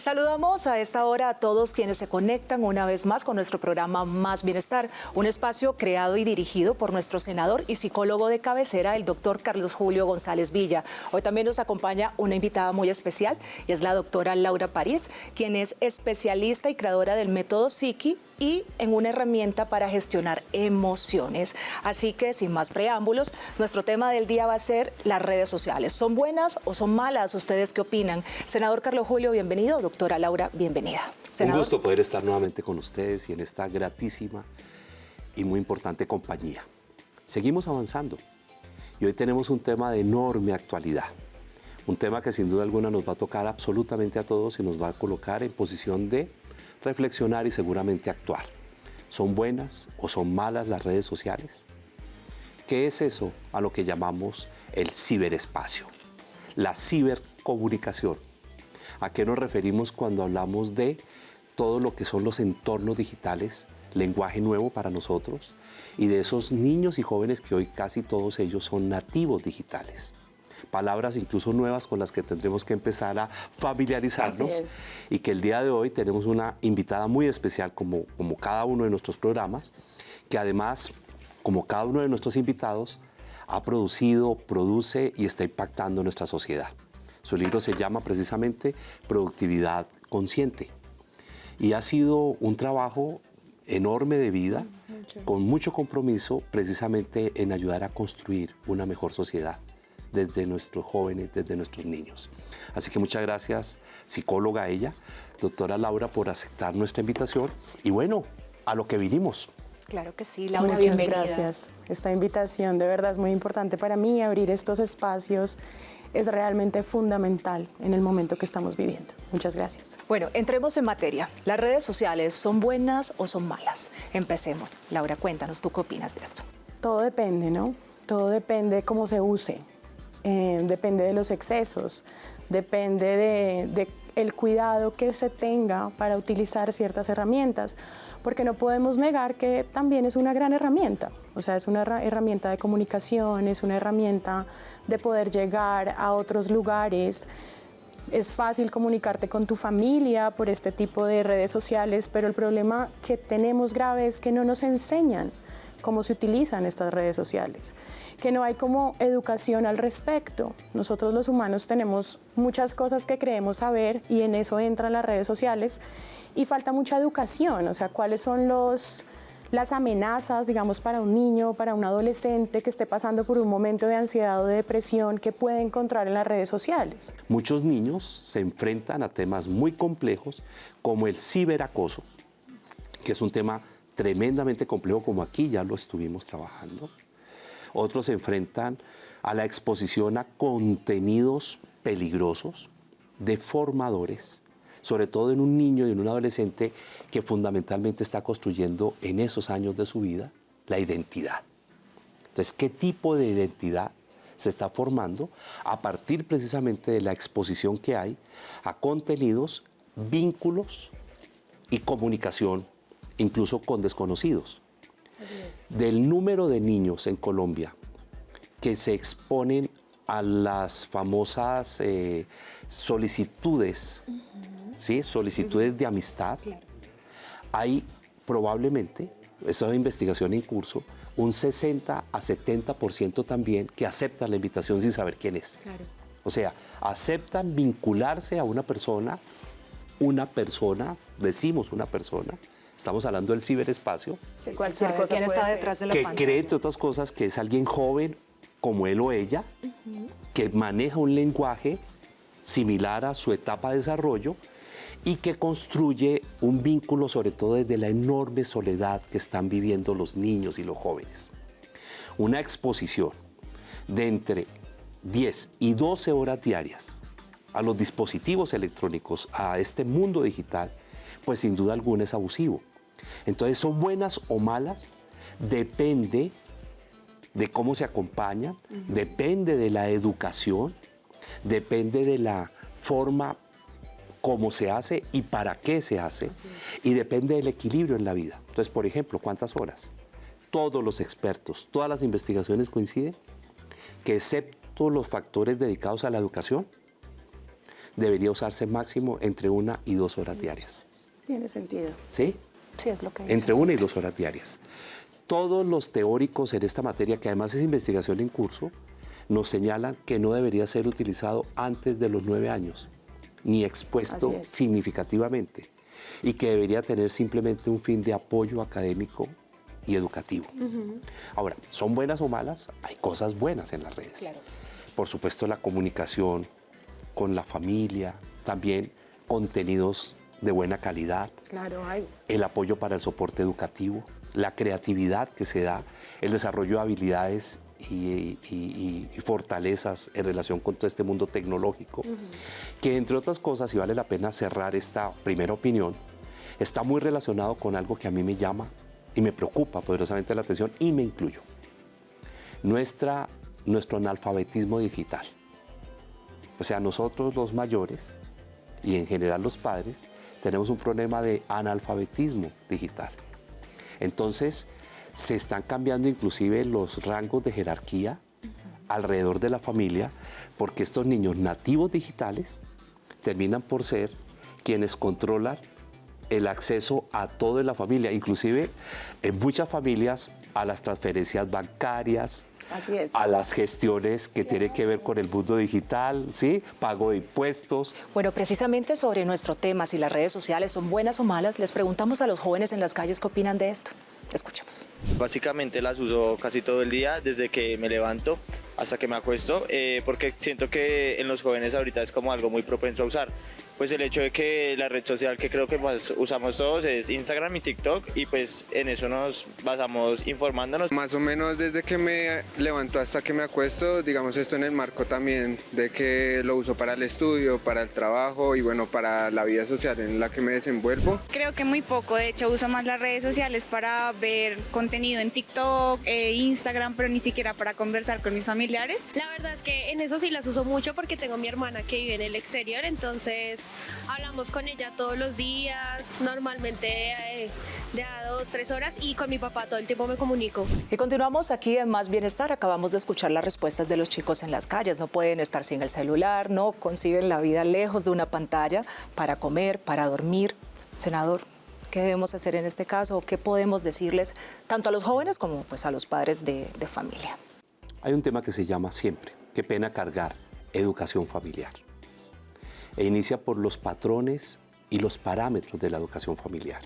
Saludamos a esta hora a todos quienes se conectan una vez más con nuestro programa Más Bienestar, un espacio creado y dirigido por nuestro senador y psicólogo de cabecera, el doctor Carlos Julio González Villa. Hoy también nos acompaña una invitada muy especial y es la doctora Laura París, quien es especialista y creadora del método Psiqui y en una herramienta para gestionar emociones. Así que, sin más preámbulos, nuestro tema del día va a ser las redes sociales. ¿Son buenas o son malas? ¿Ustedes qué opinan? Senador Carlos Julio, bienvenido. Doctora Laura, bienvenida. Senador. Un gusto poder estar nuevamente con ustedes y en esta gratísima y muy importante compañía. Seguimos avanzando y hoy tenemos un tema de enorme actualidad. Un tema que sin duda alguna nos va a tocar absolutamente a todos y nos va a colocar en posición de reflexionar y seguramente actuar. ¿Son buenas o son malas las redes sociales? ¿Qué es eso a lo que llamamos el ciberespacio? La cibercomunicación. ¿A qué nos referimos cuando hablamos de todo lo que son los entornos digitales, lenguaje nuevo para nosotros, y de esos niños y jóvenes que hoy casi todos ellos son nativos digitales? Palabras incluso nuevas con las que tendremos que empezar a familiarizarnos y que el día de hoy tenemos una invitada muy especial como cada uno de nuestros programas, que además, como cada uno de nuestros invitados, ha producido, produce y está impactando nuestra sociedad. Su libro se llama precisamente Productividad Consciente y ha sido un trabajo enorme de vida, con mucho compromiso precisamente en ayudar a construir una mejor sociedad desde nuestros jóvenes, desde nuestros niños. Así que muchas gracias, psicóloga ella, doctora Laura, por aceptar nuestra invitación. Y bueno, a lo que vinimos. Claro que sí, Laura, muchas bienvenida. Gracias. Esta invitación de verdad es muy importante para mí. Abrir estos espacios es realmente fundamental en el momento que estamos viviendo. Muchas gracias. Bueno, entremos en materia. ¿Las redes sociales son buenas o son malas? Empecemos. Laura, cuéntanos, ¿tú qué opinas de esto? Todo depende, ¿no? Todo depende de cómo se use. Depende de los excesos, depende del cuidado que se tenga para utilizar ciertas herramientas, porque no podemos negar que también es una gran herramienta, o sea, es una herramienta de comunicación, es una herramienta de poder llegar a otros lugares. Es fácil comunicarte con tu familia por este tipo de redes sociales, pero el problema que tenemos grave es que no nos enseñan cómo se utilizan estas redes sociales, que no hay como educación al respecto. Nosotros los humanos tenemos muchas cosas que creemos saber y en eso entran las redes sociales y falta mucha educación, o sea, cuáles son las amenazas, digamos, para un niño, para un adolescente que esté pasando por un momento de ansiedad o de depresión que puede encontrar en las redes sociales. Muchos niños se enfrentan a temas muy complejos como el ciberacoso, que es un tema tremendamente complejo, como aquí ya lo estuvimos trabajando. Otros se enfrentan a la exposición a contenidos peligrosos, deformadores, sobre todo en un niño y en un adolescente que fundamentalmente está construyendo en esos años de su vida la identidad. Entonces, ¿qué tipo de identidad se está formando a partir precisamente de la exposición que hay a contenidos, vínculos y comunicación, incluso con desconocidos? Del número de niños en Colombia que se exponen a las famosas solicitudes, ¿sí? Solicitudes de amistad, hay probablemente, esa es una investigación en curso, un 60 a 70% también que aceptan la invitación sin saber quién es. Claro. O sea, aceptan vincularse a una persona, decimos una persona, estamos hablando del ciberespacio, Sí, cualquier cosa quién está detrás de la que pantalla. cree, entre otras cosas, que es alguien joven como él o ella, que maneja un lenguaje similar a su etapa de desarrollo y que construye un vínculo, sobre todo desde la enorme soledad que están viviendo los niños y los jóvenes. Una exposición de entre 10 y 12 horas diarias a los dispositivos electrónicos, a este mundo digital, pues sin duda alguna es abusivo. Entonces, ¿son buenas o malas? Depende de cómo se acompañan, depende de la educación, depende de la forma como se hace y para qué se hace, y depende del equilibrio en la vida. Entonces, por ejemplo, ¿cuántas horas? Todos los expertos, todas las investigaciones coinciden que excepto los factores dedicados a la educación, debería usarse máximo entre 1 y 2 horas diarias. Tiene sentido. ¿Sí? Sí, es lo que dice. Entre 1 y 2 horas diarias. Todos los teóricos en esta materia, que además es investigación en curso, nos señalan que no debería ser utilizado antes de los 9 años, ni expuesto Así es. significativamente, y que debería tener simplemente un fin de apoyo académico y educativo. Ahora, ¿son buenas o malas? Hay cosas buenas en las redes. Claro. Por supuesto, la comunicación con la familia, también contenidos de buena calidad, Claro, hay. el apoyo para el soporte educativo, la creatividad que se da, el desarrollo de habilidades y fortalezas en relación con todo este mundo tecnológico, que entre otras cosas, y vale la pena cerrar esta primera opinión, está muy relacionado con algo que a mí me llama y me preocupa poderosamente la atención, y me incluyo. Nuestro analfabetismo digital. O sea, nosotros los mayores y en general los padres tenemos un problema de analfabetismo digital. Entonces, se están cambiando inclusive los rangos de jerarquía alrededor de la familia, porque estos niños nativos digitales terminan por ser quienes controlan el acceso a todo en la familia, inclusive en muchas familias a las transferencias bancarias, Así es. a las gestiones que tienen que ver con el mundo digital, ¿sí? Pago de impuestos. Bueno, precisamente sobre nuestro tema, si las redes sociales son buenas o malas, les preguntamos a los jóvenes en las calles qué opinan de esto. Escuchemos. Básicamente las uso casi todo el día, desde que me levanto hasta que me acuesto, porque siento que en los jóvenes ahorita es como algo muy propenso a usar. Pues el hecho de que la red social que creo que más usamos todos es Instagram y TikTok, y pues en eso nos basamos informándonos. Más o menos desde que me levanto hasta que me acuesto, digamos esto en el marco también de que lo uso para el estudio, para el trabajo y bueno, para la vida social en la que me desenvuelvo. Creo que muy poco, de hecho uso más las redes sociales para ver contenido en TikTok, Instagram, pero ni siquiera para conversar con mis familiares. La verdad es que en eso sí las uso mucho porque tengo a mi hermana que vive en el exterior, entonces hablamos con ella todos los días, normalmente de a 2-3 horas, y con mi papá todo el tiempo me comunico. Y continuamos aquí en Más Bienestar. Acabamos de escuchar las respuestas de los chicos en las calles. No pueden estar sin el celular, no conciben la vida lejos de una pantalla para comer, para dormir. Senador, ¿qué debemos hacer en este caso? ¿Qué podemos decirles tanto a los jóvenes como pues, a los padres de familia? Hay un tema que se llama siempre, qué pena cargar, educación familiar. E inicia por los patrones y los parámetros de la educación familiar.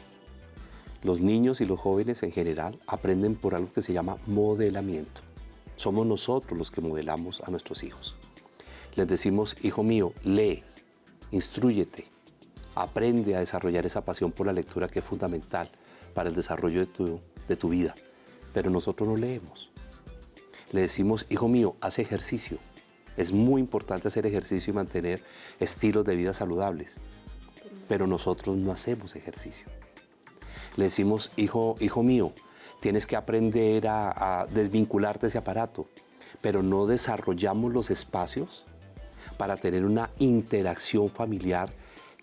Los niños y los jóvenes en general aprenden por algo que se llama modelamiento. Somos nosotros los que modelamos a nuestros hijos. Les decimos, hijo mío, lee, instrúyete, aprende a desarrollar esa pasión por la lectura que es fundamental para el desarrollo de tu vida. Pero nosotros no leemos. Le decimos, hijo mío, haz ejercicio. Es muy importante hacer ejercicio y mantener estilos de vida saludables, pero nosotros no hacemos ejercicio. Le decimos, hijo mío, tienes que aprender a desvincularte de ese aparato, pero no desarrollamos los espacios para tener una interacción familiar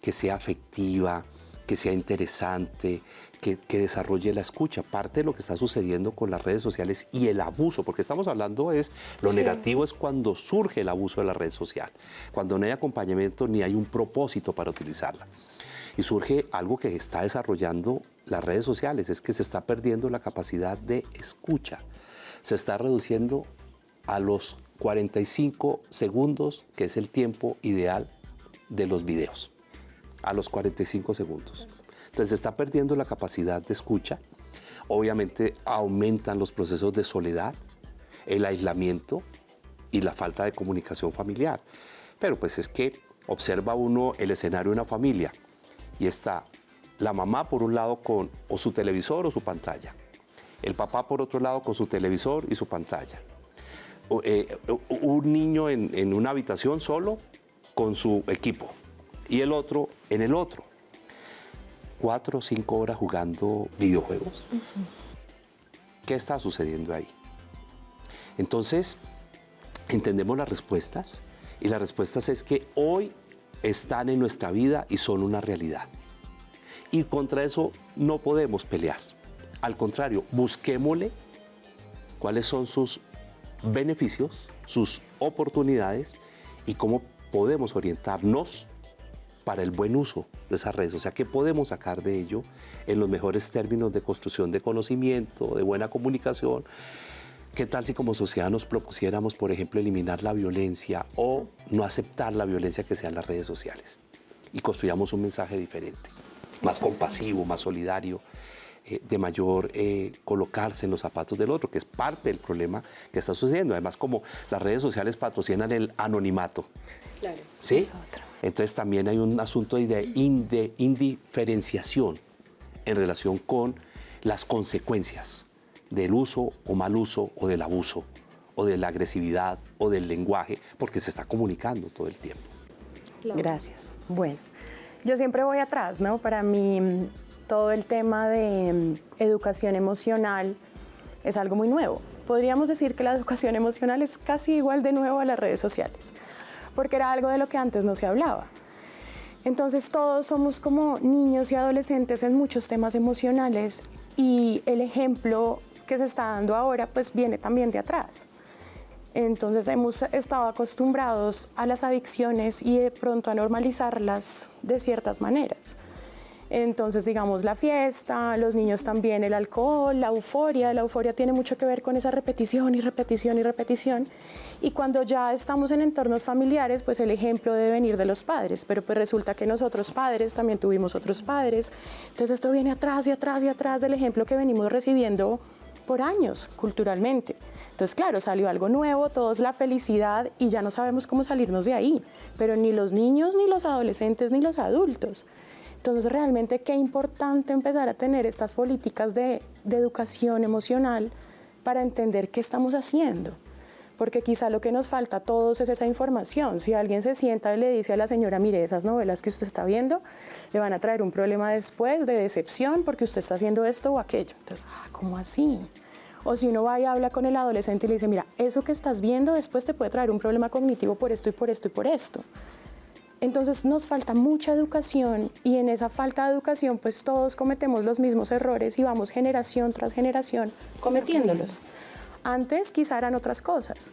que sea afectiva, que sea interesante, que desarrolle la escucha. Parte de lo que está sucediendo con las redes sociales y el abuso, porque estamos hablando lo negativo es cuando surge el abuso de la red social, cuando no hay acompañamiento ni hay un propósito para utilizarla. Y surge algo que está desarrollando las redes sociales, es que se está perdiendo la capacidad de escucha. Se está reduciendo a los 45 segundos, que es el tiempo ideal de los videos, a los 45 segundos. Entonces se está perdiendo la capacidad de escucha. Obviamente aumentan los procesos de soledad, el aislamiento y la falta de comunicación familiar. Pero pues es que observa uno el escenario de una familia y está la mamá por un lado con o su televisor o su pantalla, el papá por otro lado con su televisor y su pantalla, un niño en una habitación solo con su equipo y el otro en el otro. 4 o 5 horas jugando videojuegos. ¿Qué está sucediendo ahí? Entonces, entendemos las respuestas, y las respuestas es que hoy están en nuestra vida y son una realidad. Y contra eso no podemos pelear. Al contrario, busquémosle cuáles son sus beneficios, sus oportunidades y cómo podemos orientarnos para el buen uso de esas redes. O sea, ¿qué podemos sacar de ello en los mejores términos de construcción de conocimiento, de buena comunicación? ¿Qué tal si como sociedad nos propusiéramos, por ejemplo, eliminar la violencia o no aceptar la violencia que sea en las redes sociales? Y construyamos un mensaje diferente, más compasivo, más solidario, de mayor colocarse en los zapatos del otro, que es parte del problema que está sucediendo. Además, como las redes sociales patrocinan el anonimato, Claro. ¿sí? Es otra. Entonces también hay un asunto de indiferenciación en relación con las consecuencias del uso o mal uso o del abuso o de la agresividad o del lenguaje, porque se está comunicando todo el tiempo. Gracias. Bueno, yo siempre voy atrás, ¿no? Para mí todo el tema de educación emocional es algo muy nuevo. Podríamos decir que la educación emocional es casi igual de nuevo a las redes sociales, porque era algo de lo que antes no se hablaba. Entonces todos somos como niños y adolescentes en muchos temas emocionales y el ejemplo que se está dando ahora pues viene también de atrás. Entonces hemos estado acostumbrados a las adicciones y de pronto a normalizarlas de ciertas maneras. Entonces, digamos, la fiesta, los niños también, el alcohol, la euforia tiene mucho que ver con esa repetición y repetición y repetición. Y cuando ya estamos en entornos familiares, pues el ejemplo debe venir de los padres, pero pues resulta que nosotros padres también tuvimos otros padres. Entonces esto viene atrás y atrás y atrás del ejemplo que venimos recibiendo por años culturalmente. Entonces, claro, salió algo nuevo, todos la felicidad y ya no sabemos cómo salirnos de ahí, pero ni los niños, ni los adolescentes, ni los adultos. Entonces, realmente qué importante empezar a tener estas políticas de educación emocional para entender qué estamos haciendo. Porque quizá lo que nos falta a todos es esa información. Si alguien se sienta y le dice a la señora, mire, esas novelas que usted está viendo, le van a traer un problema después de decepción porque usted está haciendo esto o aquello. Entonces, ¿cómo así? O si uno va y habla con el adolescente y le dice, mira, eso que estás viendo después te puede traer un problema cognitivo por esto y por esto y por esto. Entonces nos falta mucha educación y en esa falta de educación pues todos cometemos los mismos errores y vamos generación tras generación cometiéndolos. Antes quizá eran otras cosas,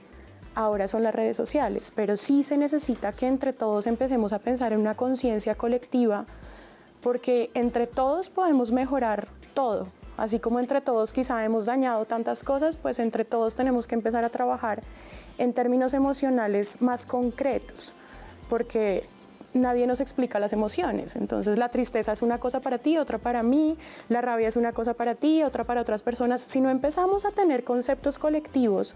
ahora son las redes sociales, pero sí se necesita que entre todos empecemos a pensar en una conciencia colectiva porque entre todos podemos mejorar todo. Así como entre todos quizá hemos dañado tantas cosas, pues entre todos tenemos que empezar a trabajar en términos emocionales más concretos, porque nadie nos explica las emociones. Entonces la tristeza es una cosa para ti, otra para mí, la rabia es una cosa para ti, otra para otras personas. Si no empezamos a tener conceptos colectivos,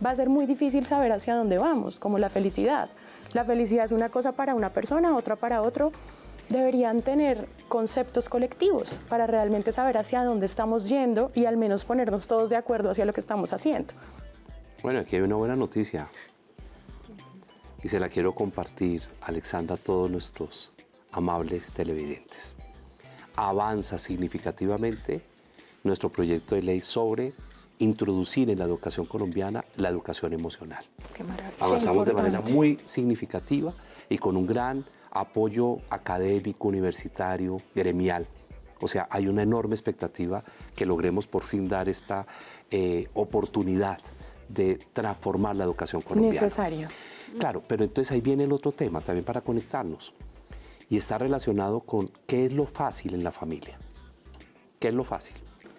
va a ser muy difícil saber hacia dónde vamos, como la felicidad. La felicidad es una cosa para una persona, otra para otro. Deberían tener conceptos colectivos para realmente saber hacia dónde estamos yendo y al menos ponernos todos de acuerdo hacia lo que estamos haciendo. Bueno, aquí hay una buena noticia y se la quiero compartir, Alexandra, a todos nuestros amables televidentes. Avanza significativamente nuestro proyecto de ley sobre introducir en la educación colombiana la educación emocional. Qué maravilla. Avanzamos de manera muy significativa y con un gran apoyo académico, universitario, gremial. O sea, hay una enorme expectativa que logremos por fin dar esta oportunidad de transformar la educación colombiana. Necesario. Claro, pero entonces ahí viene el otro tema también para conectarnos y está relacionado con qué es lo fácil en la familia. ¿Qué es lo fácil?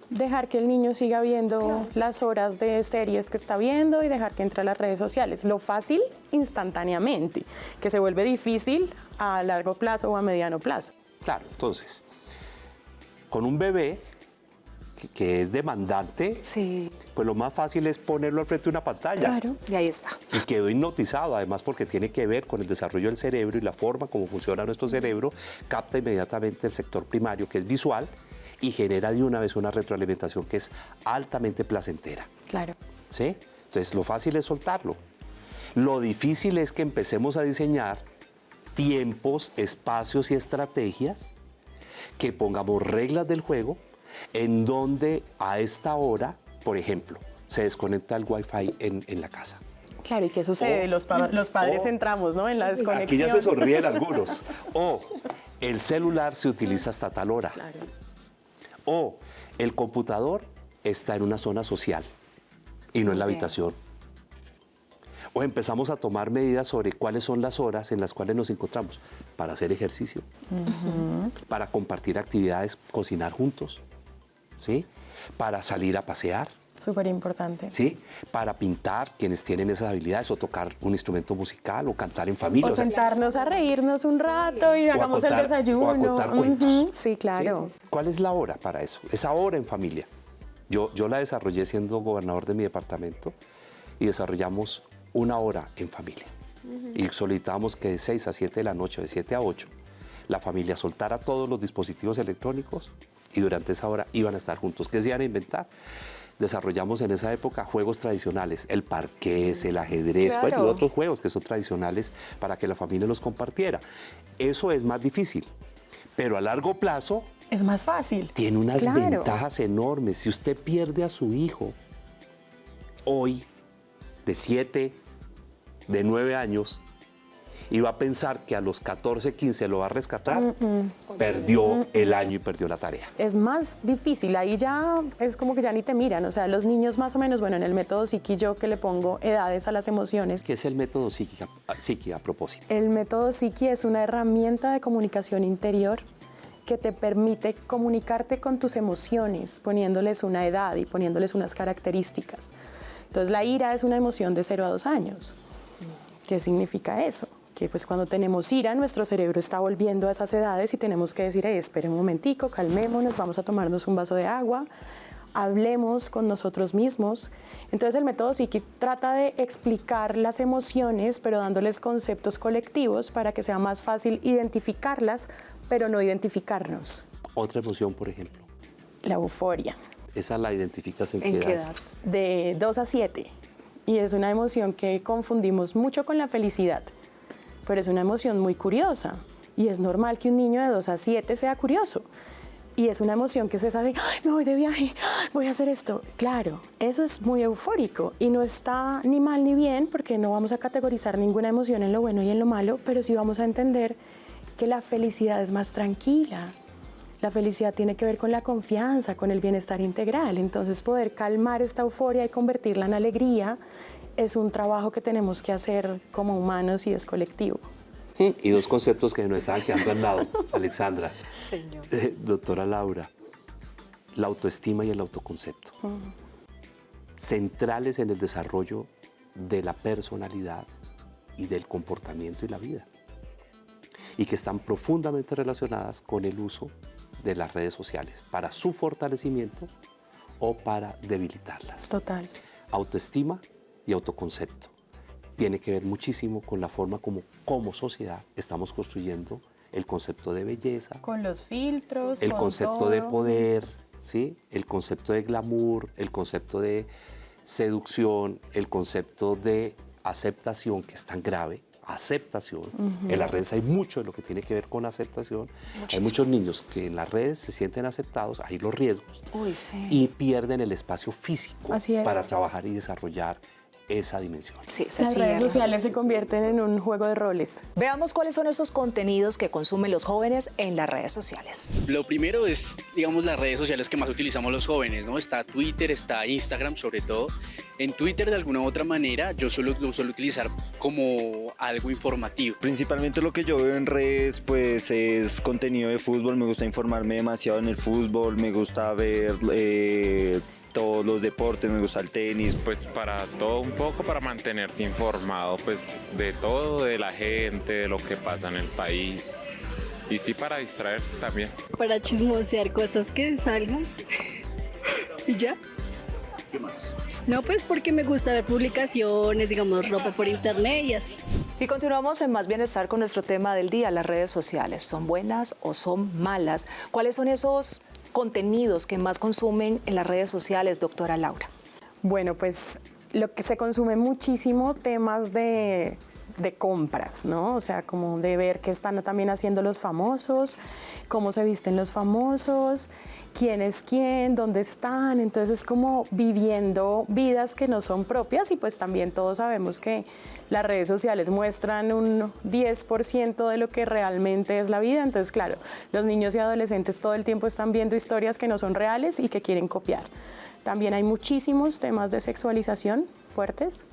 Dejar que el niño siga viendo las horas de series que está viendo y dejar que entre a las redes sociales. Lo fácil, instantáneamente, que se vuelve difícil a largo plazo o a mediano plazo. Claro, entonces, con un bebé que es demandante, Sí, pues lo más fácil es ponerlo al frente de una pantalla. Claro. y ahí está. Y quedó hipnotizado, además porque tiene que ver con el desarrollo del cerebro y la forma como funciona nuestro cerebro, capta inmediatamente el sector primario, que es visual, y genera de una vez una retroalimentación que es altamente placentera. Claro. ¿Sí? Entonces, lo fácil es soltarlo. Lo difícil es que empecemos a diseñar tiempos, espacios y estrategias, que pongamos reglas del juego, en donde a esta hora, por ejemplo, se desconecta el Wi-Fi en la casa. Claro, ¿y qué sucede? Los padres entramos, ¿no? En la desconexión. Aquí ya se sonríen algunos. O el celular se utiliza hasta tal hora. Claro. O el computador está en una zona social y no en la Bien. habitación. O empezamos a tomar medidas sobre cuáles son las horas en las cuales nos encontramos para hacer ejercicio, para compartir actividades, cocinar juntos, ¿sí? Para salir a pasear, Súper importante. ¿sí? Para pintar, quienes tienen esas habilidades, o tocar un instrumento musical, o cantar en familia. O sentarnos a reírnos un rato y hagamos el desayuno. O a contar cuentos. Sí, claro. ¿Sí? ¿Cuál es la hora para eso? Esa hora en familia. Yo la desarrollé siendo gobernador de mi departamento y desarrollamos una hora en familia. Y solicitábamos que de 6 a 7 de la noche, de 7 a 8, la familia soltara todos los dispositivos electrónicos y durante esa hora iban a estar juntos. ¿Qué se iban a inventar? Desarrollamos en esa época juegos tradicionales, el parqués, el ajedrez, Claro. bueno, y otros juegos que son tradicionales para que la familia los compartiera. Eso es más difícil, pero a largo plazo Es más fácil. tiene unas Claro. ventajas enormes. Si usted pierde a su hijo hoy, de 7, de 9 años, y va a pensar que a los 14, 15 lo va a rescatar, perdió el año y perdió la tarea. Es más difícil, ahí ya es como que ya ni te miran, o sea, los niños más o menos, bueno, en el método Psiqui yo que le pongo edades a las emociones, ¿Qué es el método Psiqui a propósito? el método Psiqui es una herramienta de comunicación interior que te permite comunicarte con tus emociones, poniéndoles una edad y poniéndoles unas características. Entonces, la ira es una emoción de 0 a 2 años. ¿Qué significa eso? Que pues cuando tenemos ira, nuestro cerebro está volviendo a esas edades y tenemos que decir, espere un momentico, calmémonos, vamos a tomarnos un vaso de agua, hablemos con nosotros mismos. Entonces el método Psiqui trata de explicar las emociones, pero dándoles conceptos colectivos para que sea más fácil identificarlas, pero no identificarnos. Otra emoción, por ejemplo. La euforia, Esa la identificas en ¿En qué qué edad. edad? de 2 a 7. Y es una emoción que confundimos mucho con la felicidad, pero es una emoción muy curiosa. Y es normal que un niño de 2 a 7 sea curioso. Y es una emoción que es esa de, "Ay, me voy de viaje, voy a hacer esto". Claro, eso es muy eufórico y no está ni mal ni bien porque no vamos a categorizar ninguna emoción en lo bueno y en lo malo, pero sí vamos a entender que la felicidad es más tranquila. La felicidad tiene que ver con la confianza, con el bienestar integral. Entonces, poder calmar esta euforia y convertirla en alegría es un trabajo que tenemos que hacer como humanos y es colectivo. Y dos conceptos que nos estaban quedando al lado, Alexandra. Señor. Doctora Laura, la autoestima y el autoconcepto. Centrales en el desarrollo de la personalidad y del comportamiento y la vida. Y que están profundamente relacionadas con el uso de las redes sociales para su fortalecimiento o para debilitarlas. Total. Autoestima y autoconcepto. Tiene que ver muchísimo con la forma como sociedad estamos construyendo el concepto de belleza, Con los filtros, el con concepto de todo. poder, ¿sí? El concepto de glamour, el concepto de seducción, el concepto de aceptación, que es tan grave, aceptación. En las redes hay mucho de lo que tiene que ver con aceptación. Hay muchos niños que en las redes se sienten aceptados, hay los riesgos, Uy, sí. y pierden el espacio físico Así es. para trabajar y desarrollar esa dimensión. Sí, se Las redes cierra. sociales se convierten en un juego de roles. Veamos cuáles son esos contenidos que consumen los jóvenes en las redes sociales. Lo primero es, digamos, las redes sociales que más utilizamos los jóvenes, ¿no? Está Twitter, está Instagram sobre todo. En Twitter, de alguna u otra manera, yo lo suelo utilizar como algo informativo. Principalmente lo que yo veo en redes pues es contenido de fútbol, me gusta informarme demasiado en el fútbol, me gusta ver todos los deportes, me gusta el tenis. Pues para todo un poco, para mantenerse informado pues de todo, de la gente, de lo que pasa en el país y sí para distraerse también. Para chismosear cosas que salgan y ya. ¿Qué más? No, pues porque me gusta ver publicaciones, digamos, ropa por internet y así. Y continuamos en Más Bienestar con nuestro tema del día, las redes sociales. ¿Son buenas o son malas? ¿Cuáles son esos contenidos que más consumen en las redes sociales, doctora Laura? Bueno, pues lo que se consume muchísimo temas de de compras, ¿no? O sea, como de ver qué están también haciendo los famosos, cómo se visten los famosos, quién es quién, dónde están. Entonces es como viviendo vidas que no son propias y pues también todos sabemos que las redes sociales muestran un 10% de lo que realmente es la vida. Entonces, claro, los niños y adolescentes todo el tiempo están viendo historias que no son reales y que quieren copiar. También hay muchísimos temas de sexualización fuertes,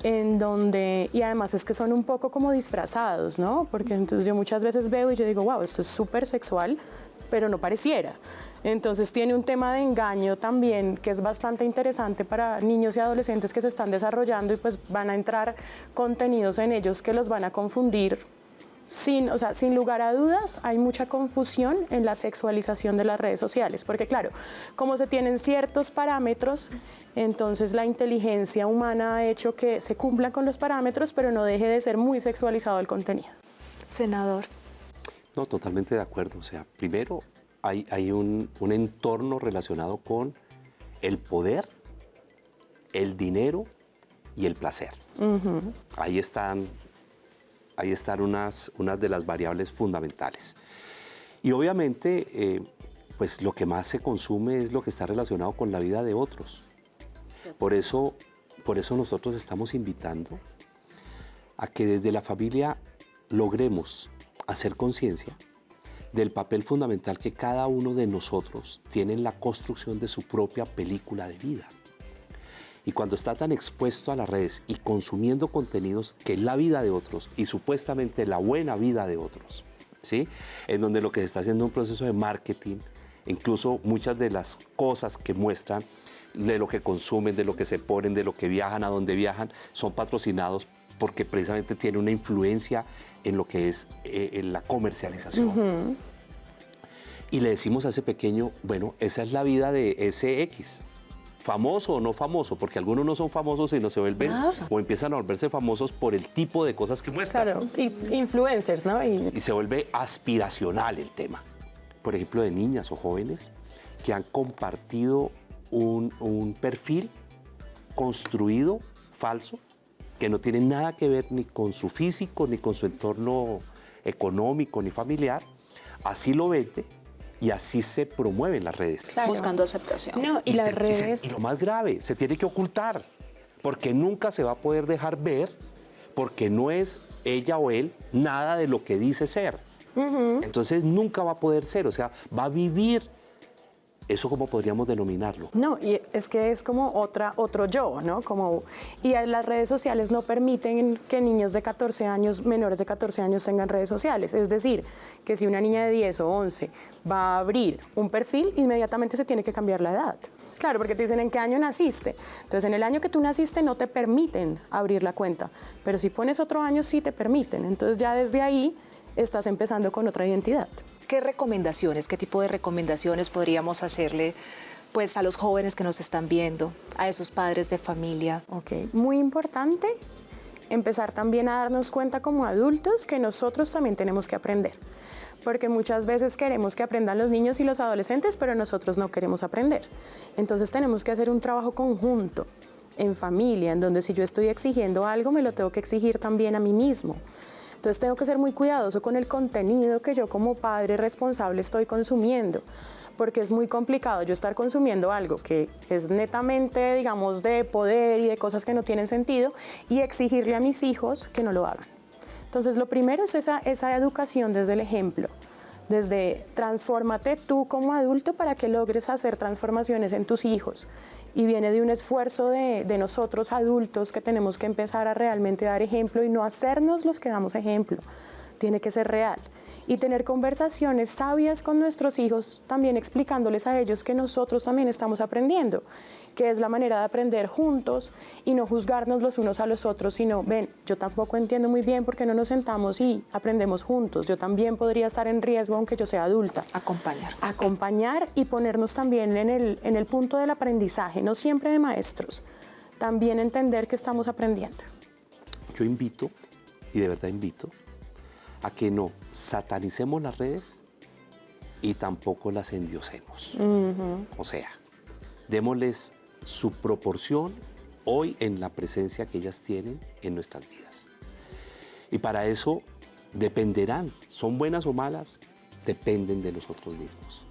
en donde, y además es que son un poco como disfrazados, ¿no? Porque entonces yo muchas veces veo y yo digo, wow, esto es súper sexual, pero no pareciera. Entonces tiene un tema de engaño también que es bastante interesante para niños y adolescentes que se están desarrollando y pues van a entrar contenidos en ellos que los van a confundir. Sin lugar a dudas, hay mucha confusión en la sexualización de las redes sociales, porque claro, como se tienen ciertos parámetros, entonces la inteligencia humana ha hecho que se cumplan con los parámetros, pero no deje de ser muy sexualizado el contenido. Senador. No, totalmente de acuerdo. O sea, primero hay un entorno relacionado con el poder, el dinero y el placer. Ahí están unas de las variables fundamentales. Y obviamente, pues lo que más se consume es lo que está relacionado con la vida de otros. Por eso nosotros estamos invitando a que desde la familia logremos hacer conciencia del papel fundamental que cada uno de nosotros tiene en la construcción de su propia película de vida. Y cuando está tan expuesto a las redes y consumiendo contenidos que es la vida de otros y supuestamente la buena vida de otros, ¿sí? En donde lo que se está haciendo es un proceso de marketing, incluso muchas de las cosas que muestran, de lo que consumen, de lo que se ponen, de lo que viajan, a dónde viajan, son patrocinados porque precisamente tiene una influencia en lo que es en la comercialización. Y le decimos a ese pequeño, bueno, esa es la vida de ese X. Famoso o no famoso, porque algunos no son famosos sino se vuelven o empiezan a volverse famosos por el tipo de cosas que muestran. Claro, influencers, ¿no? Y se vuelve aspiracional el tema. Por ejemplo, de niñas o jóvenes que han compartido un perfil construido, falso, que no tiene nada que ver ni con su físico, ni con su entorno económico, ni familiar. Así lo vende. Y así se promueven las redes. Claro. Buscando aceptación. No, y las redes... Y lo más grave, se tiene que ocultar, porque nunca se va a poder dejar ver, porque no es ella o él nada de lo que dice ser. Entonces nunca va a poder ser, o sea, va a vivir eso, como podríamos denominarlo. No, y es que es como otro yo, ¿no? Y las redes sociales no permiten que niños de 14 años, menores de 14 años tengan redes sociales. Es decir, que si una niña de 10 o 11 va a abrir un perfil, inmediatamente se tiene que cambiar la edad. Claro, porque te dicen en qué año naciste. Entonces, en el año que tú naciste no te permiten abrir la cuenta, pero si pones otro año sí te permiten. Entonces ya desde ahí estás empezando con otra identidad. ¿Qué recomendaciones, qué tipo de recomendaciones podríamos hacerle pues, a los jóvenes que nos están viendo, a esos padres de familia? Ok, muy importante empezar también a darnos cuenta como adultos que nosotros también tenemos que aprender. Porque muchas veces queremos que aprendan los niños y los adolescentes, pero nosotros no queremos aprender. Entonces tenemos que hacer un trabajo conjunto, en familia, en donde si yo estoy exigiendo algo, me lo tengo que exigir también a mí mismo. Entonces tengo que ser muy cuidadoso con el contenido que yo como padre responsable estoy consumiendo, porque es muy complicado yo estar consumiendo algo que es netamente, digamos, de poder y de cosas que no tienen sentido y exigirle a mis hijos que no lo hagan. Entonces lo primero es esa educación desde el ejemplo, desde transfórmate tú como adulto para que logres hacer transformaciones en tus hijos. Y viene de un esfuerzo de nosotros adultos que tenemos que empezar a realmente dar ejemplo y no hacernos los que damos ejemplo. Tiene que ser real. Y tener conversaciones sabias con nuestros hijos, también explicándoles a ellos que nosotros también estamos aprendiendo, que es la manera de aprender juntos y no juzgarnos los unos a los otros, sino, ven, yo tampoco entiendo muy bien por qué no nos sentamos y aprendemos juntos. Yo también podría estar en riesgo aunque yo sea adulta. Acompañar y ponernos también en el punto del aprendizaje, no siempre de maestros, también entender que estamos aprendiendo. Yo invito, y de verdad invito, a que no satanicemos las redes y tampoco las endiosemos. O sea, démosles su proporción hoy en la presencia que ellas tienen en nuestras vidas. Y para eso dependerán, son buenas o malas, dependen de nosotros mismos.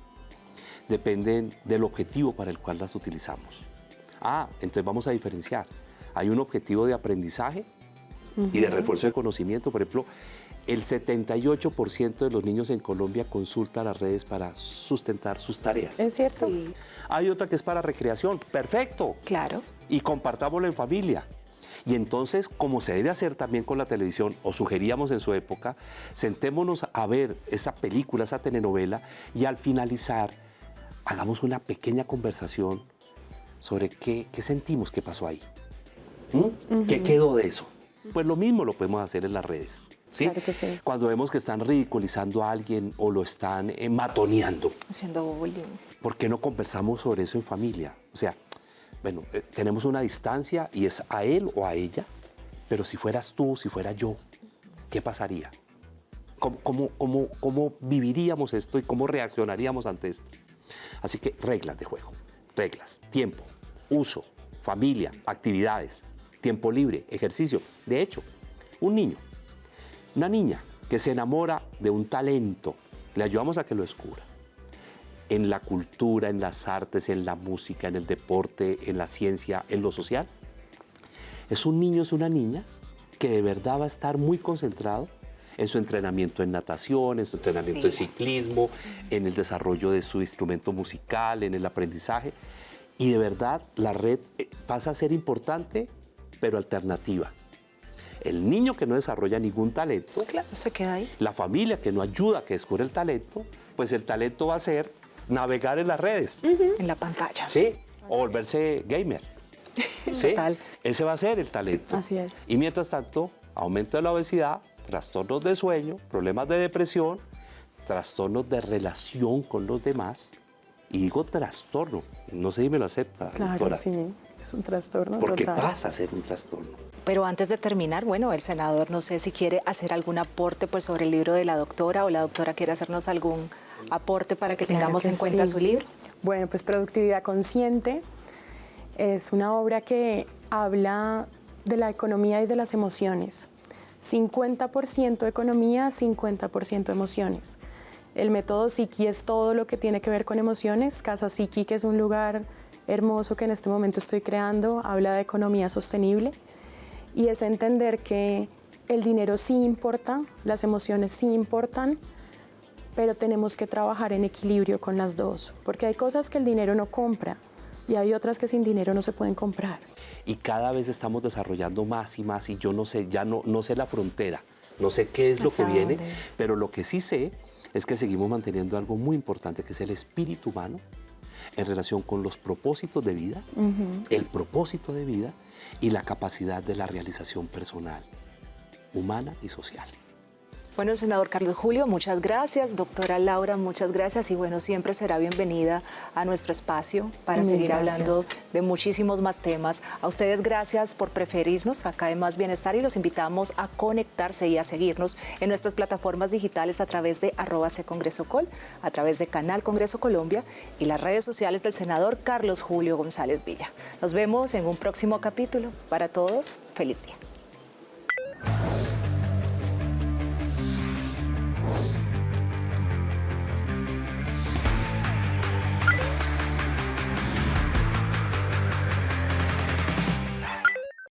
Dependen del objetivo para el cual las utilizamos. Entonces vamos a diferenciar. Hay un objetivo de aprendizaje y de refuerzo de conocimiento. Por ejemplo, el 78% de los niños en Colombia consulta las redes para sustentar sus tareas. ¿Es cierto? Sí. Hay otra que es para recreación. ¡Perfecto! Claro. Y compartámoslo en familia. Y entonces, como se debe hacer también con la televisión, o sugeríamos en su época, sentémonos a ver esa película, esa telenovela, y al finalizar, hagamos una pequeña conversación sobre qué sentimos que pasó ahí. ¿Qué quedó de eso? Pues lo mismo lo podemos hacer en las redes. ¿Sí? Claro que sí. Cuando vemos que están ridiculizando a alguien o lo están matoneando. Haciendo bullying. ¿Por qué no conversamos sobre eso en familia? O sea, bueno, tenemos una distancia y es a él o a ella, pero si fueras tú, si fuera yo, ¿qué pasaría? ¿Cómo viviríamos esto y cómo reaccionaríamos ante esto? Así que reglas de juego, reglas, tiempo, uso, familia, actividades, tiempo libre, ejercicio. De hecho, un niño, una niña que se enamora de un talento, le ayudamos a que lo descubra. En la cultura, en las artes, en la música, en el deporte, en la ciencia, en lo social. Es un niño, es una niña que de verdad va a estar muy concentrado en su entrenamiento en natación, en su entrenamiento en ciclismo, en el desarrollo de su instrumento musical, en el aprendizaje. Y de verdad la red pasa a ser importante, pero alternativa. El niño que no desarrolla ningún talento, claro, se queda ahí. La familia que no ayuda a que descubra el talento, pues el talento va a ser navegar en las redes. En la pantalla. Sí, o volverse gamer. Sí, Total. ese va a ser el talento. Así es. Y mientras tanto, aumento de la obesidad, trastornos de sueño, problemas de depresión, trastornos de relación con los demás. Y digo trastorno, no sé si me lo acepta, Claro, doctora. sí, es un trastorno Porque total. pasa a ser un trastorno. Pero antes de terminar, bueno, el senador no sé si quiere hacer algún aporte pues, sobre el libro de la doctora o la doctora quiere hacernos algún aporte para que Claro tengamos que en cuenta sí. su libro. Bueno, pues Productividad Consciente es una obra que habla de la economía y de las emociones. 50% economía, 50% emociones. El método Psiqui es todo lo que tiene que ver con emociones. Casa Psiqui, que es un lugar hermoso que en este momento estoy creando, habla de economía sostenible y es entender que el dinero sí importa, las emociones sí importan, pero tenemos que trabajar en equilibrio con las dos, porque hay cosas que el dinero no compra y hay otras que sin dinero no se pueden comprar. Y cada vez estamos desarrollando más y yo no sé, ya no sé la frontera, no sé qué es lo que viene, pero lo que sí sé es que seguimos manteniendo algo muy importante, que es el espíritu humano en relación con los propósitos de vida, el propósito de vida y la capacidad de la realización personal, humana y social. Bueno, senador Carlos Julio, muchas gracias. Doctora Laura, muchas gracias. Y bueno, siempre será bienvenida a nuestro espacio para Mil seguir gracias. hablando de muchísimos más temas. A ustedes gracias por preferirnos acá en Más Bienestar y los invitamos a conectarse y a seguirnos en nuestras plataformas digitales a través de @ccongresocol, a través de Canal Congreso Colombia y las redes sociales del senador Carlos Julio González Villa. Nos vemos en un próximo capítulo. Para todos, feliz día.